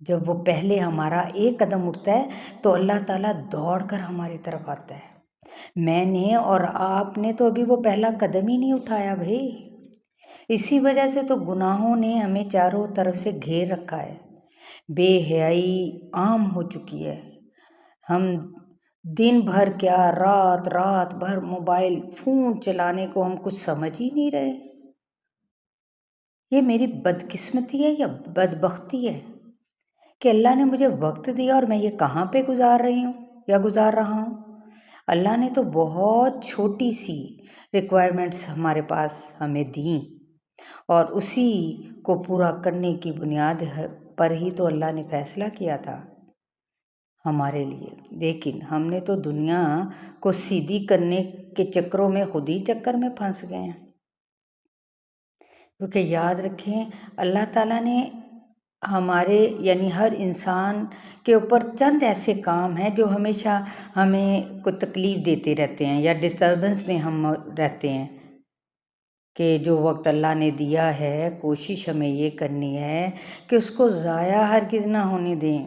جب وہ پہلے ہمارا ایک قدم اٹھتا ہے تو اللہ تعالیٰ دوڑ کر ہماری طرف آتا ہے۔ میں نے اور آپ نے تو ابھی وہ پہلا قدم ہی نہیں اٹھایا بھائی۔ اسی وجہ سے تو گناہوں نے ہمیں چاروں طرف سے گھیر رکھا ہے، بے حیائی عام ہو چکی ہے۔ ہم دن بھر کیا رات رات بھر موبائل فون چلانے کو ہم کچھ سمجھ ہی نہیں رہے۔ یہ میری بدقسمتی ہے یا بدبختی ہے کہ اللہ نے مجھے وقت دیا اور میں یہ کہاں پہ گزار رہی ہوں یا گزار رہا ہوں؟ اللہ نے تو بہت چھوٹی سی ریکوائرمنٹس ہمارے پاس ہمیں دیں، اور اسی کو پورا کرنے کی بنیاد پر ہی تو اللہ نے فیصلہ کیا تھا ہمارے لیے۔ لیکن ہم نے تو دنیا کو سیدھی کرنے کے چکروں میں خود ہی چکر میں پھنس گئے ہیں۔ کیونکہ یاد رکھیں، اللہ تعالیٰ نے ہمارے یعنی ہر انسان کے اوپر چند ایسے کام ہیں جو ہمیشہ ہمیں کوئی تکلیف دیتے رہتے ہیں یا ڈسٹربنس میں ہم رہتے ہیں، کہ جو وقت اللہ نے دیا ہے کوشش ہمیں یہ کرنی ہے کہ اس کو ضائع ہرگز نہ ہونے دیں۔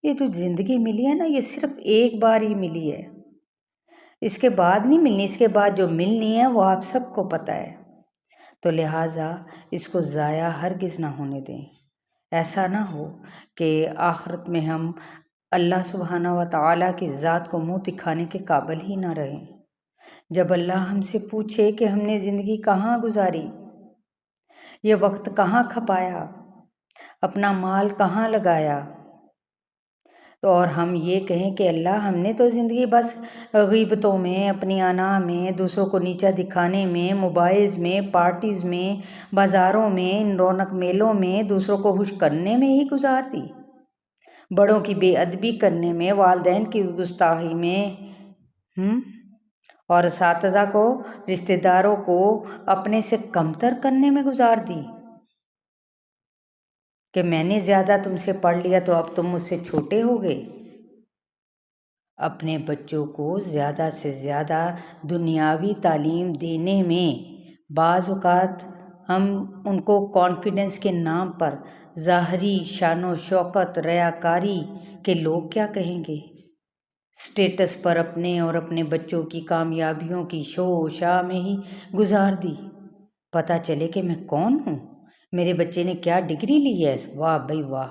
یہ جو زندگی ملی ہے نا، یہ صرف ایک بار ہی ملی ہے، اس کے بعد نہیں ملنی۔ اس کے بعد جو ملنی ہے وہ آپ سب کو پتہ ہے، تو لہٰذا اس کو ضائع ہرگز نہ ہونے دیں۔ ایسا نہ ہو کہ آخرت میں ہم اللہ سبحانہ و تعالیٰ کی ذات کو منہ دکھانے کے قابل ہی نہ رہیں، جب اللہ ہم سے پوچھے کہ ہم نے زندگی کہاں گزاری، یہ وقت کہاں کھپایا، اپنا مال کہاں لگایا، تو اور ہم یہ کہیں کہ اللہ ہم نے تو زندگی بس غیبتوں میں، اپنی انا میں، دوسروں کو نیچا دکھانے میں، موبائلز میں، پارٹیز میں، بازاروں میں، ان رونق میلوں میں دوسروں کو خوش کرنے میں ہی گزار دی، بڑوں کی بے ادبی کرنے میں، والدین کی گستاخی میں، اور اساتذہ کو، رشتہ داروں کو اپنے سے کمتر کرنے میں گزار دی، کہ میں نے زیادہ تم سے پڑھ لیا تو اب تم مجھ سے چھوٹے ہو گئے۔ اپنے بچوں کو زیادہ سے زیادہ دنیاوی تعلیم دینے میں بعض اوقات ہم ان کو کانفیڈنس کے نام پر ظاہری شان و شوکت، ریاکاری کہ لوگ کیا کہیں گے، اسٹیٹس پر اپنے اور اپنے بچوں کی کامیابیوں کی شو و شاہ میں ہی گزار دی۔ پتہ چلے کہ میں کون ہوں، میرے بچے نے کیا ڈگری لی ہے، واہ بھائی واہ،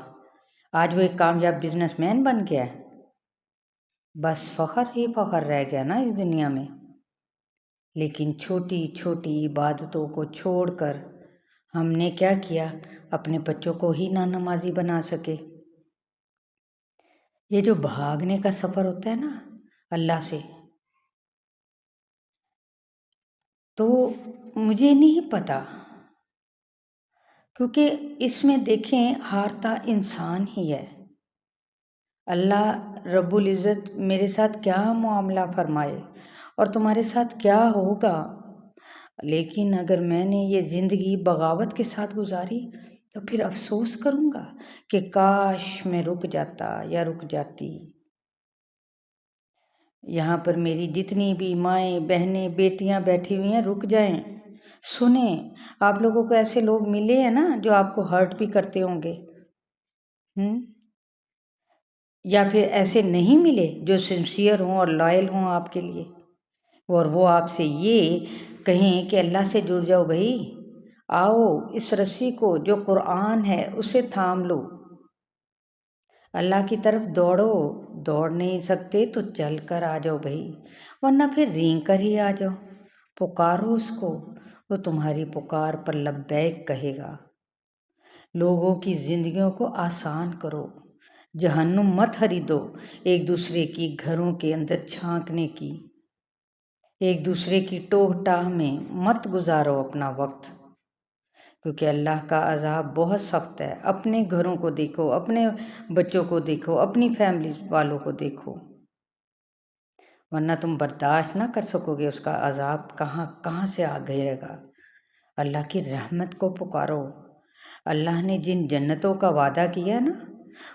آج وہ ایک کامیاب بزنس مین بن گیا ہے، بس فخر ہی فخر رہ گیا نا اس دنیا میں۔ لیکن چھوٹی چھوٹی عبادتوں کو چھوڑ کر ہم نے کیا کیا، اپنے بچوں کو ہی نا نمازی بنا سکے۔ یہ جو بھاگنے کا سفر ہوتا ہے نا اللہ سے، تو مجھے نہیں پتا، کیونکہ اس میں دیکھیں ہارتا انسان ہی ہے۔ اللہ رب العزت میرے ساتھ کیا معاملہ فرمائے اور تمہارے ساتھ کیا ہوگا، لیکن اگر میں نے یہ زندگی بغاوت کے ساتھ گزاری تو پھر افسوس کروں گا کہ کاش میں رک جاتا یا رک جاتی۔ یہاں پر میری جتنی بھی مائیں بہنیں بیٹیاں بیٹھی ہوئی ہیں، رک جائیں، سنیں۔ آپ لوگوں کو ایسے لوگ ملے ہیں نا جو آپ کو ہرٹ بھی کرتے ہوں گے، یا پھر ایسے نہیں ملے جو سنسیئر ہوں اور لائل ہوں آپ کے لیے، اور وہ آپ سے یہ کہیں کہ اللہ سے جڑ جاؤ بھائی، آؤ اس رسی کو جو قرآن ہے اسے تھام لو، اللہ کی طرف دوڑو، دوڑ نہیں سکتے تو چل کر آ جاؤ بھائی، ورنہ پھر رینگ کر ہی آ جاؤ، پکارو اس کو، وہ تمہاری پکار پر لبیک کہے گا۔ لوگوں کی زندگیوں کو آسان کرو، جہنم مت خریدو، ایک دوسرے کی گھروں کے اندر جھانکنے کی، ایک دوسرے کی ٹوہ ٹاہ میں مت گزارو اپنا وقت، کیونکہ اللہ کا عذاب بہت سخت ہے۔ اپنے گھروں کو دیکھو، اپنے بچوں کو دیکھو، اپنی فیملی والوں کو دیکھو، ورنہ تم برداشت نہ کر سکو گے، اس کا عذاب کہاں سے آ گھیرے گا۔ اللہ کی رحمت کو پکارو، اللہ نے جن جنتوں کا وعدہ کیا ہے نا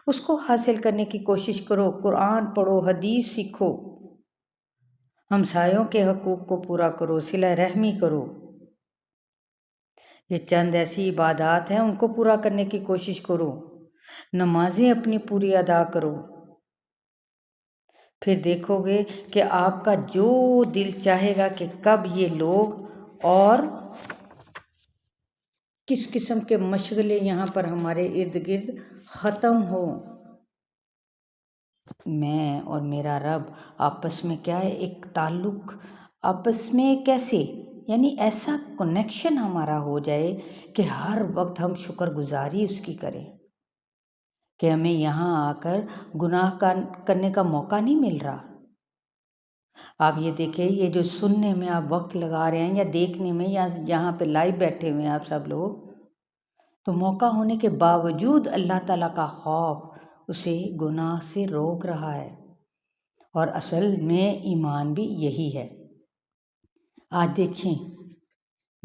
اس کو حاصل کرنے کی کوشش کرو، قرآن پڑھو، حدیث سیکھو، ہمسایوں کے حقوق کو پورا کرو، صلہ رحمی کرو۔ یہ چند ایسی عبادات ہیں، ان کو پورا کرنے کی کوشش کرو۔ نمازیں اپنی پوری ادا کرو، پھر دیکھو گے کہ آپ کا جو دل چاہے گا کہ کب یہ لوگ اور کس قسم کے مشغلے یہاں پر ہمارے ارد گرد ختم ہو۔ میں اور میرا رب آپس میں کیا ہے، ایک تعلق آپس میں کیسے، یعنی ایسا کنیکشن ہمارا ہو جائے کہ ہر وقت ہم شکر گزاری اس کی کریں، کہ ہمیں یہاں آ کر گناہ کرنے کا موقع نہیں مل رہا۔ آپ یہ دیکھیں، یہ جو سننے میں آپ وقت لگا رہے ہیں یا دیکھنے میں، یا یہاں پہ لائیو بیٹھے ہوئے ہیں آپ سب لوگ، تو موقع ہونے کے باوجود اللہ تعالیٰ کا خوف اسے گناہ سے روک رہا ہے، اور اصل میں ایمان بھی یہی ہے۔ آج دیکھیں،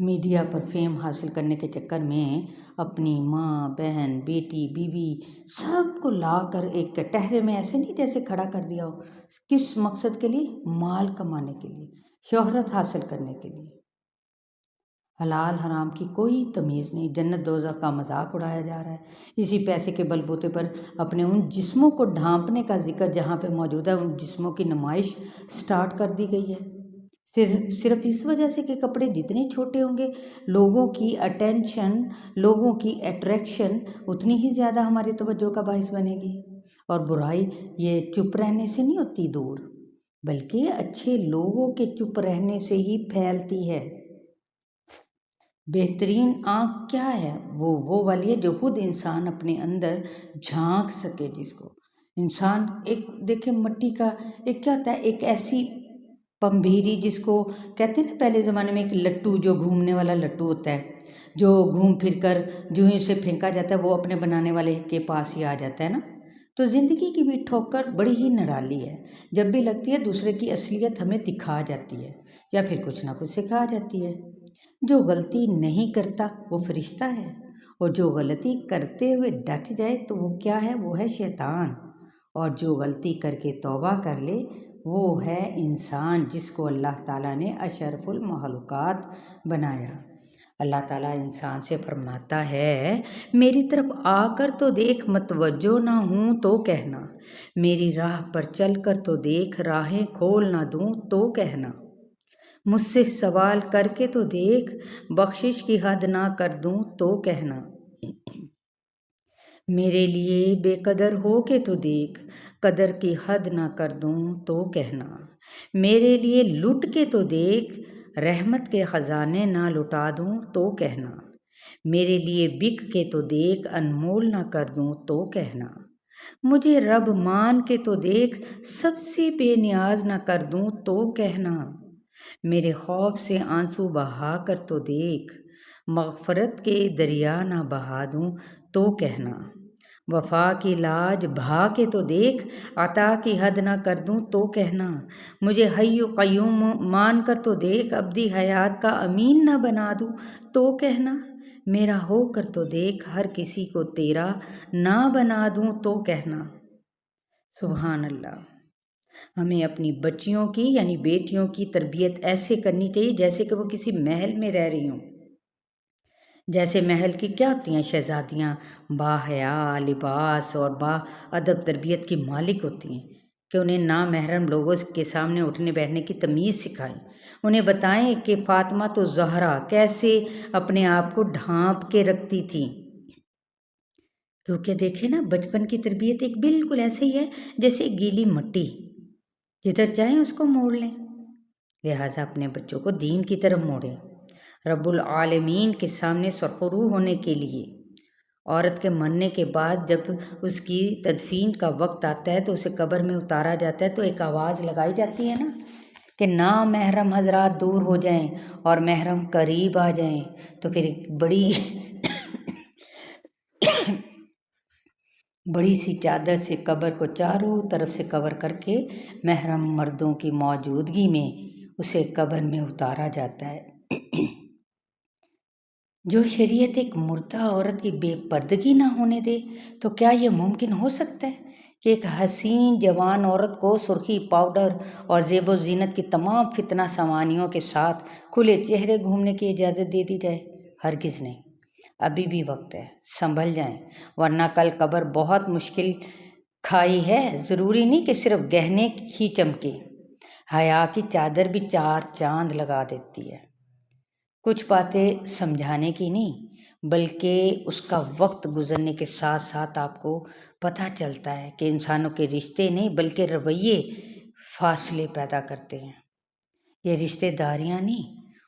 میڈیا پر فیم حاصل کرنے کے چکر میں اپنی ماں، بہن، بیٹی، بیوی سب کو لا کر ایک کٹہرے میں ایسے نہیں جیسے کھڑا کر دیا ہو۔ کس مقصد کے لیے؟ مال کمانے کے لیے، شہرت حاصل کرنے کے لیے۔ حلال حرام کی کوئی تمیز نہیں، جنت دوزخ کا مذاق اڑایا جا رہا ہے۔ اسی پیسے کے بل بوتے پر اپنے ان جسموں کو ڈھانپنے کا ذکر جہاں پہ موجود ہے، ان جسموں کی نمائش سٹارٹ کر دی گئی ہے، صرف اس وجہ سے کہ کپڑے جتنے چھوٹے ہوں گے، لوگوں کی اٹینشن، لوگوں کی اٹریکشن اتنی ہی زیادہ ہماری توجہ کا باعث بنے گی۔ اور برائی یہ چپ رہنے سے نہیں ہوتی دور، بلکہ اچھے لوگوں کے چپ رہنے سے ہی پھیلتی ہے۔ بہترین آنکھ کیا ہے؟ وہ والی ہے جو خود انسان اپنے اندر جھانک سکے، جس کو انسان ایک دیکھیں مٹی کا ایک کیا ہوتا ہے، ایک ایسی پمبھیری جس کو کہتے ہیں نا پہلے زمانے میں، ایک لٹو جو گھومنے والا لٹو ہوتا ہے، جو گھوم پھر کر جو ہی اسے پھینکا جاتا ہے وہ اپنے بنانے والے کے پاس ہی آ جاتا ہے نا۔ تو زندگی کی بھی ٹھوکر بڑی ہی نرالی ہے، جب بھی لگتی ہے دوسرے کی اصلیت ہمیں دکھا جاتی ہے یا پھر کچھ نہ کچھ سکھا جاتی ہے۔ جو غلطی نہیں کرتا وہ فرشتہ ہے، اور جو غلطی کرتے ہوئے ڈٹ جائے تو وہ کیا ہے؟ وہ ہے شیطان، اور جو غلطی کر کے توبہ کر لے وہ ہے انسان، جس کو اللہ تعالیٰ نے اشرف المخلوقات بنایا۔ اللہ تعالیٰ انسان سے فرماتا ہے، میری طرف آ کر تو دیکھ، متوجہ نہ ہوں تو کہنا، میری راہ پر چل کر تو دیکھ، راہیں کھول نہ دوں تو کہنا، مجھ سے سوال کر کے تو دیکھ، بخشش کی حد نہ کر دوں تو کہنا، میرے لیے بے قدر ہو کے تو دیکھ، قدر کی حد نہ کر دوں تو کہنا، میرے لیے لٹ کے تو دیکھ، رحمت کے خزانے نہ لٹا دوں تو کہنا، میرے لیے بک کے تو دیکھ، انمول نہ کر دوں تو کہنا، مجھے رب مان کے تو دیکھ، سب سے بے نیاز نہ کر دوں تو کہنا، میرے خوف سے آنسو بہا کر تو دیکھ، مغفرت کے دریا نہ بہا دوں تو کہنا، وفا کی لاج بھا کے تو دیکھ، عطا کی حد نہ کر دوں تو کہنا، مجھے حی و قیوم مان کر تو دیکھ، ابدی حیات کا امین نہ بنا دوں تو کہنا، میرا ہو کر تو دیکھ، ہر کسی کو تیرا نہ بنا دوں تو کہنا۔ سبحان اللہ۔ ہمیں اپنی بچیوں کی یعنی بیٹیوں کی تربیت ایسے کرنی چاہیے جیسے کہ وہ کسی محل میں رہ رہی ہوں۔ جیسے محل کی کیا ہوتی ہیں شہزادیاں، با حیا لباس اور با ادب تربیت کی مالک ہوتی ہیں، کہ انہیں نامحرم لوگوں کے سامنے اٹھنے بیٹھنے کی تمیز سکھائیں، انہیں بتائیں کہ فاطمہ تو زہرا کیسے اپنے آپ کو ڈھانپ کے رکھتی تھیں، کیونکہ دیکھیں نا بچپن کی تربیت ایک بالکل ایسے ہی ہے جیسے گیلی مٹی، جدھر چاہیں اس کو موڑ لیں، لہٰذا اپنے بچوں کو دین کی طرف موڑیں۔ رب العالمین کے سامنے سرخرو ہونے کے لیے عورت کے مرنے کے بعد جب اس کی تدفین کا وقت آتا ہے تو اسے قبر میں اتارا جاتا ہے تو ایک آواز لگائی جاتی ہے نا کہ نامحرم حضرات دور ہو جائیں اور محرم قریب آ جائیں، تو پھر ایک بڑی سی چادر سے قبر کو چاروں طرف سے کور کر کے محرم مردوں کی موجودگی میں اسے قبر میں اتارا جاتا ہے۔ جو شریعت ایک مردہ عورت کی بے پردگی نہ ہونے دے تو کیا یہ ممکن ہو سکتا ہے کہ ایک حسین جوان عورت کو سرخی پاؤڈر اور زیب و زینت کی تمام فتنہ سوانیوں کے ساتھ کھلے چہرے گھومنے کی اجازت دے دی جائے؟ ہرگز نہیں۔ ابھی بھی وقت ہے، سنبھل جائیں، ورنہ کل قبر بہت مشکل کھائی ہے۔ ضروری نہیں کہ صرف گہنے ہی چمکے، حیا کی چادر بھی 4 چاند لگا دیتی ہے۔ کچھ باتیں سمجھانے کی نہیں، بلکہ اس کا وقت گزرنے کے ساتھ ساتھ آپ کو پتہ چلتا ہے کہ انسانوں کے رشتے نہیں بلکہ رویے فاصلے پیدا کرتے ہیں۔ یہ رشتے داریاں نہیں،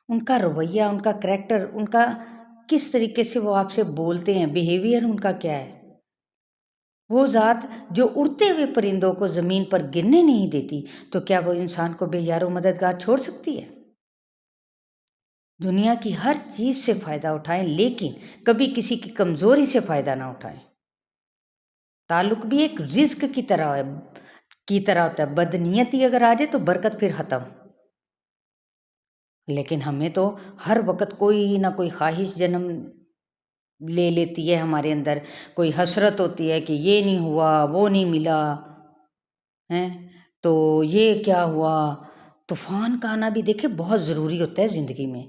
ان کا رویہ، ان کا کریکٹر، ان کا کس طریقے سے وہ آپ سے بولتے ہیں، بیہیویئر ان کا کیا ہے۔ وہ ذات جو اڑتے ہوئے پرندوں کو زمین پر گرنے نہیں دیتی، تو کیا وہ انسان کو بے یار و مددگار چھوڑ سکتی ہے؟ دنیا کی ہر چیز سے فائدہ اٹھائیں، لیکن کبھی کسی کی کمزوری سے فائدہ نہ اٹھائیں۔ تعلق بھی ایک رزق کی طرح ہوتا ہے، بدنیتی اگر آ جائے تو برکت پھر ختم۔ لیکن ہمیں تو ہر وقت کوئی نہ کوئی خواہش جنم لے لیتی ہے، ہمارے اندر کوئی حسرت ہوتی ہے کہ یہ نہیں ہوا، وہ نہیں ملا ہے، تو یہ کیا ہوا۔ طوفان کا آنا بھی دیکھے بہت ضروری ہوتا ہے زندگی میں،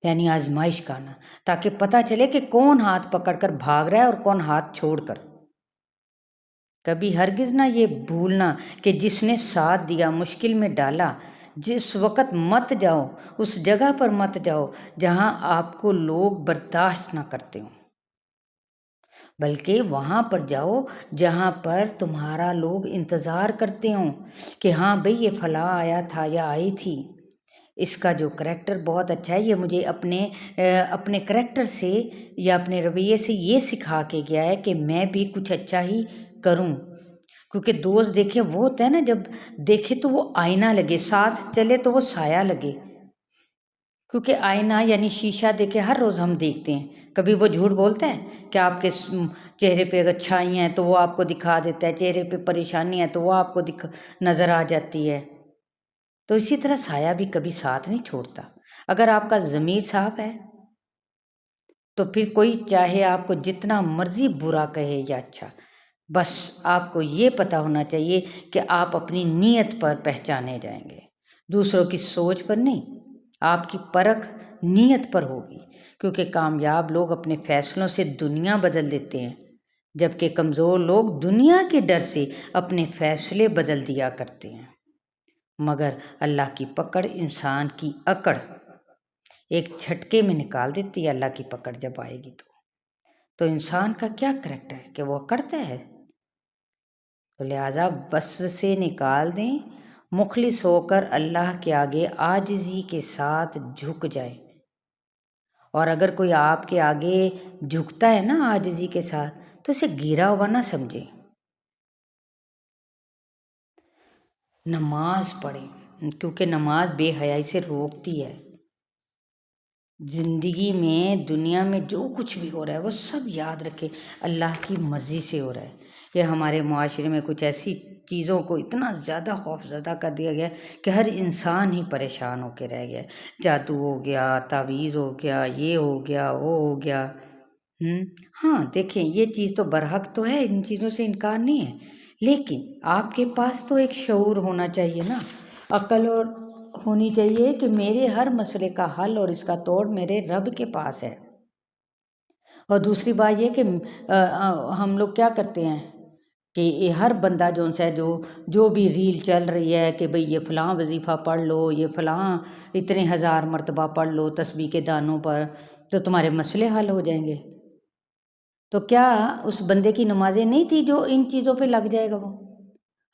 یعنی آزمائش کا آنا، تاکہ پتہ چلے کہ کون ہاتھ پکڑ کر بھاگ رہا ہے اور کون ہاتھ چھوڑ کر۔ کبھی ہرگز نہ یہ بھولنا کہ جس نے ساتھ دیا، مشکل میں ڈالا، جس وقت مت جاؤ، اس جگہ پر مت جاؤ جہاں آپ کو لوگ برداشت نہ کرتے ہوں، بلکہ وہاں پر جاؤ جہاں پر تمہارا لوگ انتظار کرتے ہوں کہ ہاں بھئی یہ فلاں آیا تھا یا آئی تھی، اس کا جو کریکٹر بہت اچھا ہے، یہ مجھے اپنے کریکٹر سے یا اپنے رویے سے یہ سکھا کے گیا ہے کہ میں بھی کچھ اچھا ہی کروں۔ کیونکہ دوست دیکھے وہ ہوتا ہے نا، جب دیکھے تو وہ آئینہ لگے، ساتھ چلے تو وہ سایہ لگے۔ کیونکہ آئینہ یعنی شیشہ دیکھے ہر روز ہم دیکھتے ہیں، کبھی وہ جھوٹ بولتا ہے کہ آپ کے چہرے پہ اگر چھائیاں ہیں تو وہ آپ کو دکھا دیتا ہے، چہرے پہ پریشانی ہے تو وہ آپ کو نظر آ جاتی ہے۔ تو اسی طرح سایہ بھی کبھی ساتھ نہیں چھوڑتا۔ اگر آپ کا ضمیر صاف ہے تو پھر کوئی چاہے آپ کو جتنا مرضی برا کہے یا اچھا، بس آپ کو یہ پتہ ہونا چاہیے کہ آپ اپنی نیت پر پہچانے جائیں گے، دوسروں کی سوچ پر نہیں۔ آپ کی پرکھ نیت پر ہوگی، کیونکہ کامیاب لوگ اپنے فیصلوں سے دنیا بدل دیتے ہیں، جبکہ کمزور لوگ دنیا کے ڈر سے اپنے فیصلے بدل دیا کرتے ہیں۔ مگر اللہ کی پکڑ انسان کی اکڑ ایک جھٹکے میں نکال دیتی ہے۔ اللہ کی پکڑ جب آئے گی تو انسان کا کیا کریکٹر ہے کہ وہ اکڑتا ہے، تو لہٰذا وسوسے نکال دیں، مخلص ہو کر اللہ کے آگے عاجزی کے ساتھ جھک جائیں۔ اور اگر کوئی آپ کے آگے جھکتا ہے نا عاجزی کے ساتھ، تو اسے گرا ہوا نہ سمجھیں۔ نماز پڑھیں، کیونکہ نماز بے حیائی سے روکتی ہے۔ زندگی میں، دنیا میں جو کچھ بھی ہو رہا ہے وہ سب یاد رکھے اللہ کی مرضی سے ہو رہا ہے۔ یہ ہمارے معاشرے میں کچھ ایسی چیزوں کو اتنا زیادہ خوف زدہ کر دیا گیا کہ ہر انسان ہی پریشان ہو کے رہ گیا۔ جادو ہو گیا، تعویذ ہو گیا، یہ ہو گیا، وہ ہو گیا۔ ہاں دیکھیں، یہ چیز تو برحق تو ہے، ان چیزوں سے انکار نہیں ہے، لیکن آپ کے پاس تو ایک شعور ہونا چاہیے نا، عقل اور ہونی چاہیے کہ میرے ہر مسئلے کا حل اور اس کا توڑ میرے رب کے پاس ہے۔ اور دوسری بات یہ کہ ہم لوگ کیا کرتے ہیں کہ یہ ہر بندہ جو بھی ریل چل رہی ہے کہ بھئی یہ فلاں وظیفہ پڑھ لو، یہ فلاں اتنے 1000 مرتبہ پڑھ لو تسبیح کے دانوں پر تو تمہارے مسئلے حل ہو جائیں گے۔ تو کیا اس بندے کی نمازیں نہیں تھی جو ان چیزوں پہ لگ جائے گا؟ وہ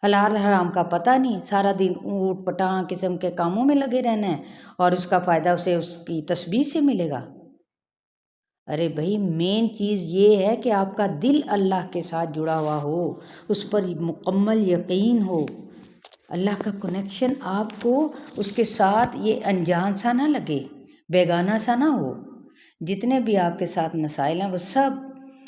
حلال حرام کا پتہ نہیں، سارا دن اوٹ پٹاں قسم کے کاموں میں لگے رہنا ہے، اور اس کا فائدہ اسے اس کی تسبیح سے ملے گا۔ ارے بھائی، مین چیز یہ ہے کہ آپ کا دل اللہ کے ساتھ جڑا ہوا ہو، اس پر مکمل یقین ہو، اللہ کا کنیکشن آپ کو اس کے ساتھ یہ انجان سا نہ لگے، بیگانہ سا نہ ہو۔ جتنے بھی آپ کے ساتھ مسائل ہیں وہ سب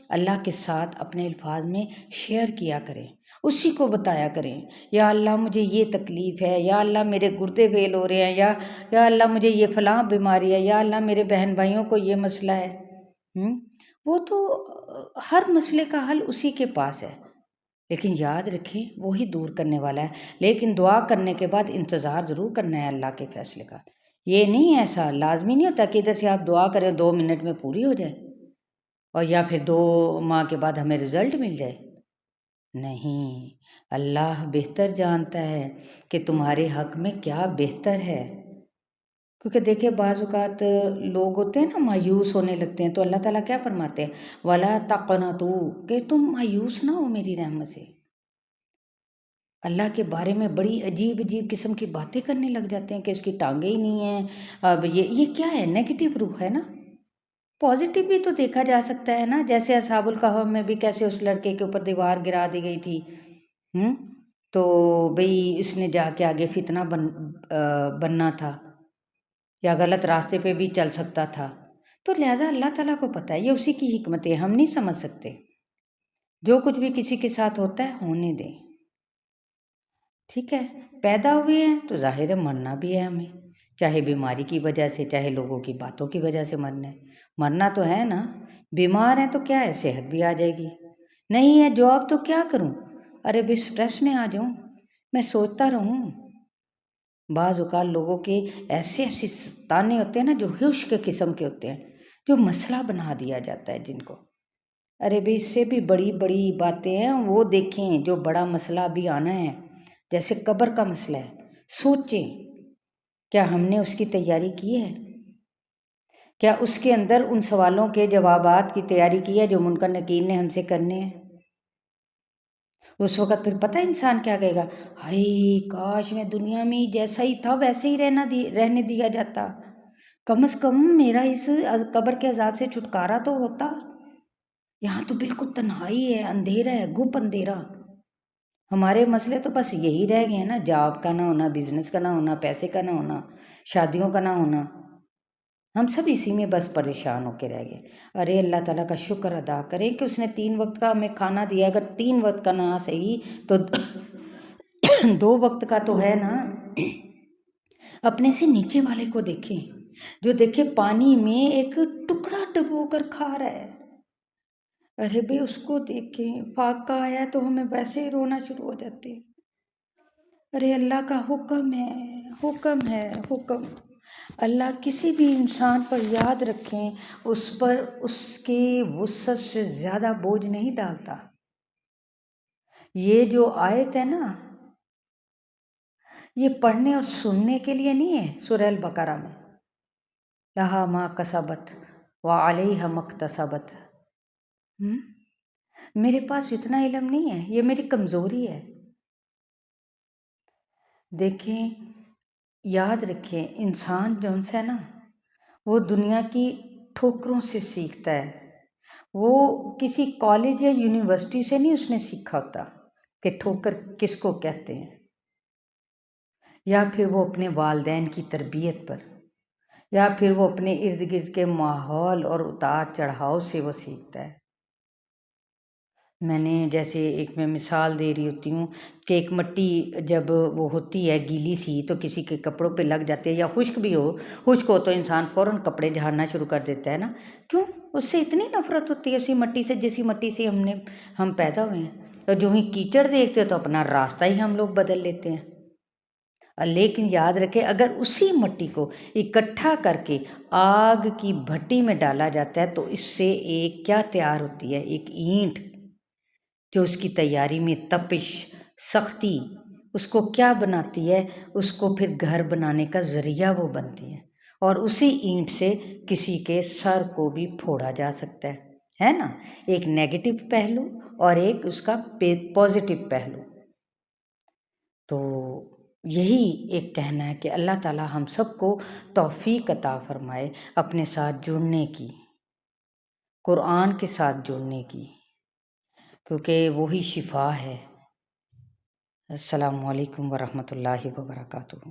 اللہ کے ساتھ اپنے الفاظ میں شیئر کیا کریں، اسی کو بتایا کریں، یا اللہ مجھے یہ تکلیف ہے، یا اللہ میرے گردے فیل ہو رہے ہیں، یا اللہ مجھے یہ فلاں بیماری ہے، یا اللہ میرے بہن بھائیوں کو یہ مسئلہ ہے۔ وہ تو ہر مسئلے کا حل اسی کے پاس ہے، لیکن یاد رکھیں وہی دور کرنے والا ہے۔ لیکن دعا کرنے کے بعد انتظار ضرور کرنا ہے اللہ کے فیصلے کا۔ یہ نہیں، ایسا لازمی نہیں ہوتا کہ ادھر سے آپ دعا کریں 2 منٹ میں پوری ہو جائے۔ اور یا پھر 2 ماہ کے بعد ہمیں رزلٹ مل جائے؟ نہیں، اللہ بہتر جانتا ہے کہ تمہارے حق میں کیا بہتر ہے۔ کیونکہ دیکھیں بعض اوقات لوگ ہوتے ہیں نا مایوس ہونے لگتے ہیں، تو اللہ تعالیٰ کیا فرماتے ہیں؟ وَلَا تَقْنَطُوا، کہ تم مایوس نہ ہو میری رحمت سے۔ اللہ کے بارے میں بڑی عجیب عجیب قسم کی باتیں کرنے لگ جاتے ہیں کہ اس کی ٹانگیں ہی نہیں ہیں، اب یہ کیا ہے؟ نیگیٹو روح ہے نا۔ پازیٹیو بھی تو دیکھا جا سکتا ہے نا، جیسے اصحاب الکہف میں بھی کیسے اس لڑکے کے اوپر دیوار گرا دی گئی تھی، تو بھئی اس نے جا کے آگے فتنہ بننا تھا یا غلط راستے پہ بھی چل سکتا تھا، تو لہٰذا اللہ تعالیٰ کو پتہ ہے، یہ اسی کی حکمت ہے، ہم نہیں سمجھ سکتے۔ جو کچھ بھی کسی کے ساتھ ہوتا ہے ہونے دیں، ٹھیک ہے؟ پیدا ہوئے ہیں تو ظاہر ہے مرنا بھی ہے ہمیں، چاہے بیماری کی وجہ سے، چاہے لوگوں کی باتوں کی وجہ سے مرنا تو ہے نا۔ بیمار ہیں تو کیا ہے، صحت بھی آ جائے گی، نہیں ہے جاب تو کیا کروں، ارے بھی سٹریس میں آ جاؤں، میں سوچتا رہوں۔ بعض اوقات لوگوں کے ایسے تانے ہوتے ہیں نا جو خشک قسم کے ہوتے ہیں، جو مسئلہ بنا دیا جاتا ہے جن کو، ارے بھی اس سے بھی بڑی بڑی باتیں ہیں وہ دیکھیں جو بڑا مسئلہ بھی آنا ہے، جیسے قبر کا مسئلہ ہے۔ سوچیں کیا ہم نے اس کی تیاری کی ہے؟ کیا اس کے اندر ان سوالوں کے جوابات کی تیاری کی ہے جو منکر نکیر نے ہم سے کرنے ہیں؟ اس وقت پھر پتہ انسان کیا کہے گا، ہائے کاش میں دنیا میں جیسا ہی تھا ویسے ہی رہنے دیا جاتا، کم از کم میرا اس قبر کے عذاب سے چھٹکارا تو ہوتا۔ یہاں تو بالکل تنہائی ہے، اندھیرا ہے، گپ اندھیرا۔ ہمارے مسئلے تو بس یہی رہ گئے ہیں نا، جاب کا نہ ہونا، بزنس کا نہ ہونا، پیسے کا نہ ہونا، شادیوں کا نہ ہونا، ہم سب اسی میں بس پریشان ہو کے رہ گئے۔ ارے اللہ تعالیٰ کا شکر ادا کریں کہ اس نے 3 وقت کا ہمیں کھانا دیا، اگر 3 وقت کا نہ صحیح تو 2 وقت کا تو ہے نا۔ اپنے سے نیچے والے کو دیکھیں، جو دیکھیں پانی میں ایک ٹکڑا ڈبو کر کھا رہا ہے، ارے بھئی اس کو دیکھیں، فاقہ آیا ہے تو ہمیں ویسے ہی رونا شروع ہو جاتے ہیں۔ ارے اللہ کا حکم ہے، حکم ہے، حکم۔ اللہ کسی بھی انسان پر یاد رکھیں، اس پر اس کی وسعت سے زیادہ بوجھ نہیں ڈالتا۔ یہ جو آیت ہے نا، یہ پڑھنے اور سننے کے لیے نہیں ہے۔ سورہ البقرہ میں لہا ما کسبت وعلیہا ما اکتسبت، میرے پاس اتنا علم نہیں ہے، یہ میری کمزوری ہے۔ دیکھیں یاد رکھیں، انسان جو ہے نا وہ دنیا کی ٹھوکروں سے سیکھتا ہے، وہ کسی کالج یا یونیورسٹی سے نہیں اس نے سیکھا ہوتا کہ ٹھوکر کس کو کہتے ہیں، یا پھر وہ اپنے والدین کی تربیت پر، یا پھر وہ اپنے ارد گرد کے ماحول اور اتار چڑھاؤ سے وہ سیکھتا ہے۔ میں نے جیسے ایک میں مثال دے رہی ہوتی ہوں کہ ایک مٹی جب وہ ہوتی ہے گیلی سی تو کسی کے کپڑوں پہ لگ جاتی ہے، یا خشک بھی ہو، خشک ہو تو انسان فوراً کپڑے جھاڑنا شروع کر دیتا ہے نا، کیوں؟ اس سے اتنی نفرت ہوتی ہے اسی مٹی سے، جسی مٹی سے ہم پیدا ہوئے ہیں، اور جو ہی کیچڑ دیکھتے تو اپنا راستہ ہی ہم لوگ بدل لیتے ہیں۔ لیکن یاد رکھیں اگر اسی مٹی کو اکٹھا کر کے آگ کی بھٹی میں ڈالا جاتا ہے تو اس سے ایک کیا تیار ہوتی ہے، ایک اینٹ، جو اس کی تیاری میں تپش، سختی اس کو کیا بناتی ہے، اس کو پھر گھر بنانے کا ذریعہ وہ بنتی ہے، اور اسی اینٹ سے کسی کے سر کو بھی پھوڑا جا سکتا ہے نا۔ ایک نیگیٹو پہلو اور ایک اس کا پازیٹیو پہلو۔ تو یہی ایک کہنا ہے کہ اللہ تعالیٰ ہم سب کو توفیق عطا فرمائے اپنے ساتھ جڑنے کی، قرآن کے ساتھ جڑنے کی، کیونکہ وہی شفا ہے۔ السلام علیکم ورحمۃ اللہ وبرکاتہ۔